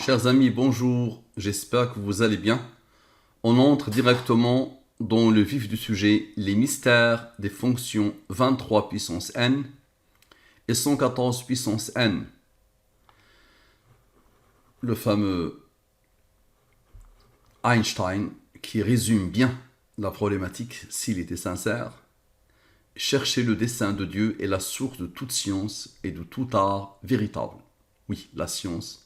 Chers amis, bonjour, j'espère que vous allez bien. On entre directement dans le vif du sujet, les mystères des fonctions 23 puissance n et 114 puissance n. Le fameux Einstein qui résume bien la problématique s'il était sincère. Chercher le dessein de Dieu est la source de toute science et de tout art véritable. Oui, la science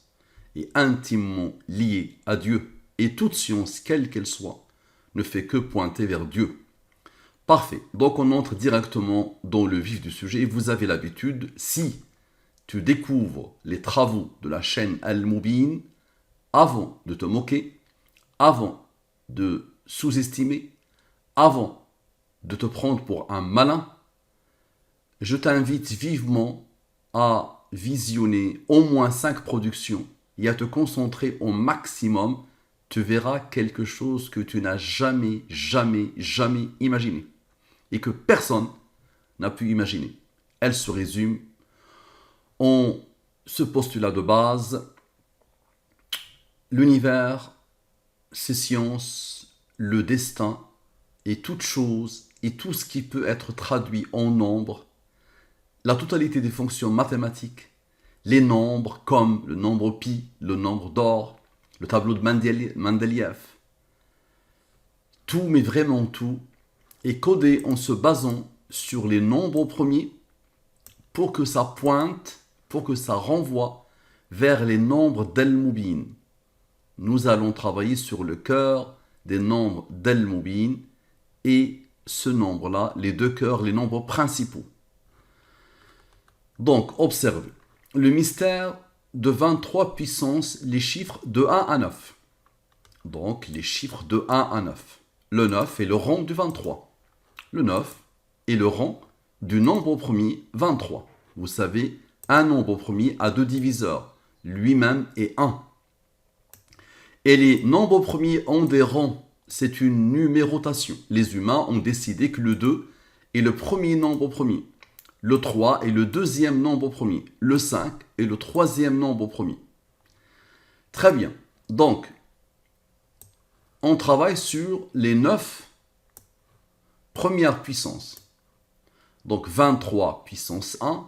est intimement liée à Dieu et toute science, quelle qu'elle soit, ne fait que pointer vers Dieu. Parfait, donc on entre directement dans le vif du sujet. Vous avez l'habitude, si tu découvres les travaux de la chaîne Al-Moubin, avant de te moquer, avant de sous-estimer, avant de te prendre pour un malin, je t'invite vivement à visionner au moins 5 productions et à te concentrer au maximum. Tu verras quelque chose que tu n'as jamais imaginé et que personne n'a pu imaginer. Elle se résume en ce postulat de base: l'univers, ses sciences, le destin et toute chose et tout ce qui peut être traduit en nombres, la totalité des fonctions mathématiques, les nombres comme le nombre pi, le nombre d'or, le tableau de Mendeleïev, tout, mais vraiment tout, est codé en se basant sur les nombres premiers pour que ça pointe, pour que ça renvoie vers les nombres d'Al-Moubin. Nous allons travailler sur le cœur des nombres d'Al-Moubin et ce nombre-là, les deux cœurs, les nombres principaux. Donc, observez. Le mystère de 23 puissance, les chiffres de 1 à 9. Donc, les chiffres de 1 à 9. Le 9 est le rang du 23. Le 9 est le rang du nombre premier 23. Vous savez, un nombre premier a deux diviseurs. Lui-même est 1. Et les nombres premiers ont des rangs. C'est une numérotation. Les humains ont décidé que le 2 est le premier nombre premier. Le 3 est le deuxième nombre premier. Le 5 est le troisième nombre premier. Très bien. Donc, on travaille sur les 9 premières puissances. Donc, 23 puissance 1,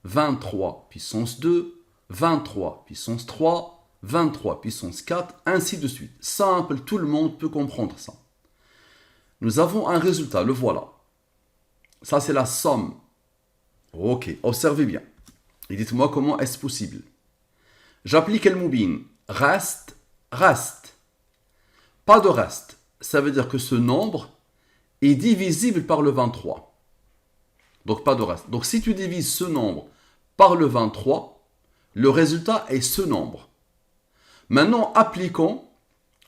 23 puissance 2, 23 puissance 3, 23 puissance 4, ainsi de suite. Simple, tout le monde peut comprendre ça. Nous avons un résultat, le voilà. Ça, c'est la somme. Ok, observez bien. Et dites-moi comment est-ce possible. J'applique Al-Moubin. Reste, reste. Pas de reste. Ça veut dire que ce nombre est divisible par le 23. Donc pas de reste. Donc si tu divises ce nombre par le 23, le résultat est ce nombre. Maintenant, appliquons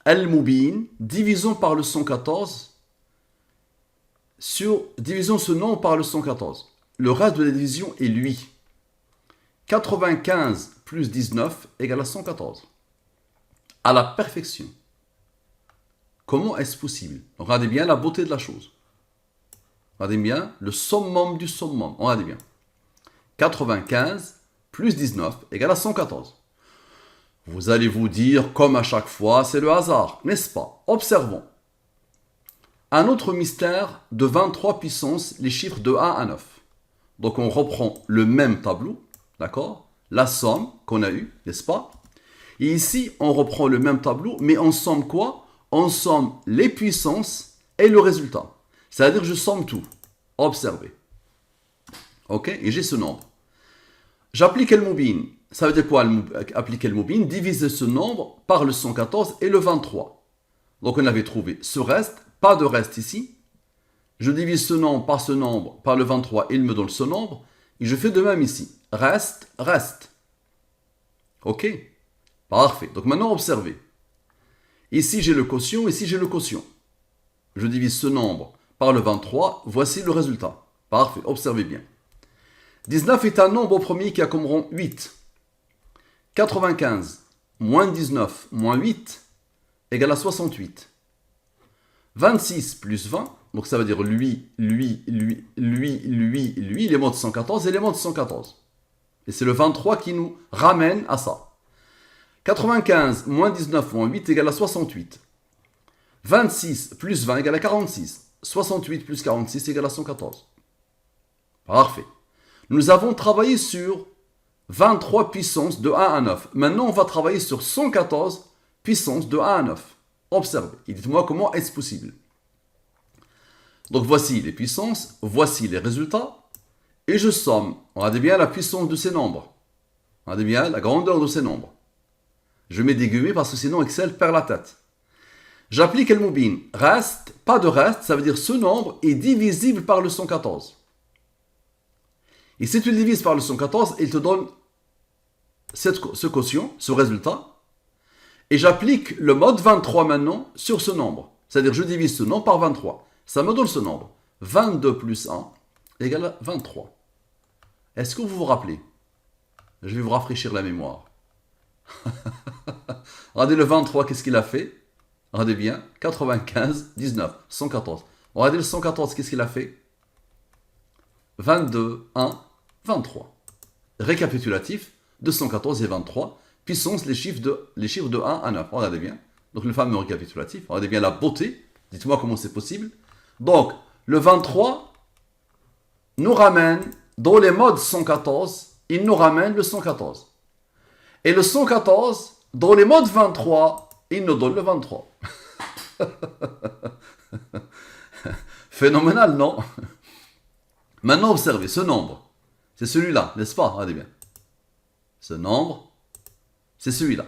Al-Moubin, divisons par le 114, divisons ce nombre par le 114. Le reste de la division est lui. 95 plus 19 égale à 114. À la perfection. Comment est-ce possible? Regardez bien la beauté de la chose. Regardez bien le summum du summum. Regardez bien. 95 plus 19 égale à 114. Vous allez vous dire, comme à chaque fois, c'est le hasard, n'est-ce pas? Observons. Un autre mystère de 23 puissance, les chiffres de 1 à 9. Donc on reprend le même tableau, d'accord? La somme qu'on a eue, n'est-ce pas? Et ici, on reprend le même tableau, mais on somme quoi? On somme les puissances et le résultat. C'est-à-dire je somme tout. Observez. Ok? Et j'ai ce nombre. J'applique Al-Moubin. Ça veut dire quoi appliquer Al-Moubin? Diviser ce nombre par le 114 et le 23. Donc on avait trouvé ce reste, pas de reste ici. Je divise ce nombre, par le 23, il me donne ce nombre. Et je fais de même ici. Reste, reste. Ok? Parfait. Donc maintenant, observez. Ici, j'ai le quotient, ici, j'ai le quotient. Je divise ce nombre par le 23. Voici le résultat. Parfait. Observez bien. 19 est un nombre premier qui a comme rang 8. 95 moins 19 moins 8 égale à 68. 26 plus 20, donc ça veut dire lui, élément de 114, élément de 114. Et c'est le 23 qui nous ramène à ça. 95 moins 19 moins 8 égale à 68. 26 plus 20 égale à 46. 68 plus 46 égale à 114. Parfait. Nous avons travaillé sur 23 puissance de 1 à 9. Maintenant, on va travailler sur 114 puissance de 1 à 9. Observez. Et dites-moi comment est-ce possible. Donc, voici les puissances. Voici les résultats. Et je somme. Regardez bien la puissance de ces nombres. Regardez bien la grandeur de ces nombres. Je mets des guillemets parce que sinon Excel perd la tête. J'applique le moubine. Reste, pas de reste, ça veut dire ce nombre est divisible par le 114. Et si tu le divises par le 114, il te donne ce quotient, ce résultat. Et j'applique le mode 23 maintenant sur ce nombre. C'est-à-dire je divise ce nombre par 23. Ça me donne ce nombre. 22 plus 1 égale à 23. Est-ce que vous vous rappelez? Je vais vous rafraîchir la mémoire. Regardez le 23, qu'est-ce qu'il a fait? Regardez bien, 95, 19, 114. Regardez le 114, qu'est-ce qu'il a fait? 22, 1, 23. Récapitulatif de 114 et 23. Puissance, les chiffres de 1 à 9. Regardez bien. Donc le fameux récapitulatif. Regardez bien la beauté. Dites-moi comment c'est possible. Donc, le 23 nous ramène, dans les modes 114, il nous ramène le 114. Et le 114, dans les modes 23, il nous donne le 23. Phénoménal, non? Maintenant, observez, ce nombre, c'est celui-là, n'est-ce pas? Regardez bien. Ce nombre, c'est celui-là.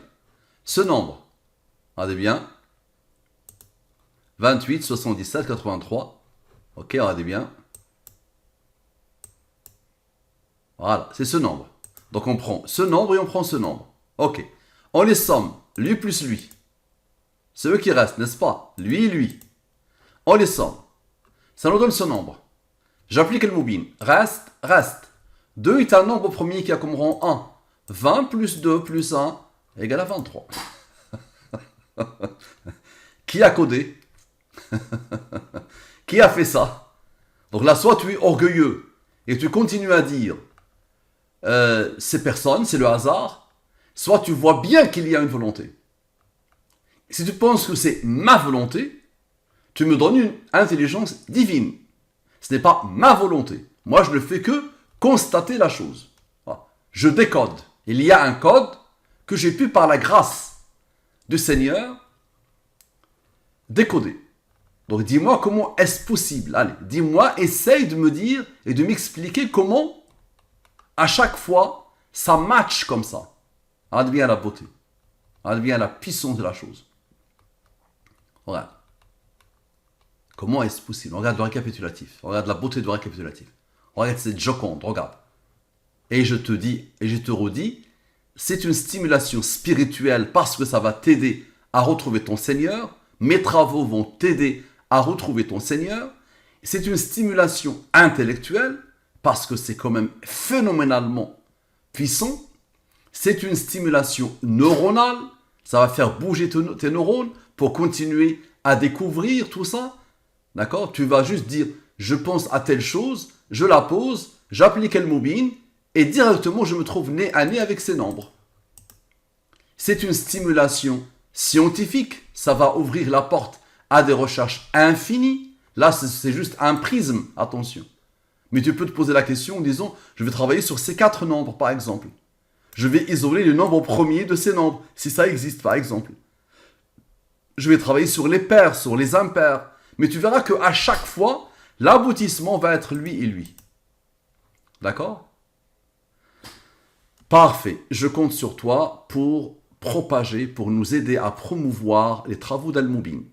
Ce nombre, regardez bien. 28, 77, 83. Ok, regardez bien. Voilà, c'est ce nombre. Donc on prend ce nombre et on prend ce nombre. Ok. On les somme, lui plus lui. C'est eux qui restent, n'est-ce pas? Lui et lui. On les somme. Ça nous donne ce nombre. J'applique le moubine. Reste, reste. 2 est un nombre premier qui a comme rang 1. 20 plus 2 plus 1 égale à 23. Qui a codé? Qui a fait ça? Donc là, soit tu es orgueilleux et tu continues à dire c'est personne, c'est le hasard, soit tu vois bien qu'il y a une volonté. Si tu penses que c'est ma volonté, tu me donnes une intelligence divine. Ce n'est pas ma volonté. Moi, je ne fais que constater la chose. Voilà. Je décode. Il y a un code que j'ai pu, par la grâce du Seigneur, décoder. Donc, dis-moi comment est-ce possible. Allez, dis-moi, essaye de me dire et de m'expliquer comment, à chaque fois, ça match comme ça. Regarde bien la beauté. Regarde bien la puissance de la chose. Regarde. Comment est-ce possible? Regarde le récapitulatif. Regarde la beauté du récapitulatif. Regarde cette joconde. Regarde. Et je te dis, et je te redis, c'est une stimulation spirituelle parce que ça va t'aider à retrouver ton Seigneur. Mes travaux vont t'aider à retrouver ton Seigneur. C'est une stimulation intellectuelle parce que c'est quand même phénoménalement puissant. C'est une stimulation neuronale. Ça va faire bouger tes neurones pour continuer à découvrir tout ça. D'accord? Tu vas juste dire, je pense à telle chose, je la pose, j'applique le moubine, et directement je me trouve nez à nez avec ces nombres. C'est une stimulation scientifique, ça va ouvrir la porte à des recherches infinies. Là, c'est juste un prisme, attention. Mais tu peux te poser la question en disant, je vais travailler sur ces 4 nombres, par exemple. Je vais isoler le nombre premier de ces nombres, si ça existe, par exemple. Je vais travailler sur les pairs, sur les impairs. Mais tu verras qu'à chaque fois, l'aboutissement va être lui et lui. D'accord? Parfait. Je compte sur toi pour propager, pour nous aider à promouvoir les travaux d'Al-Moubine.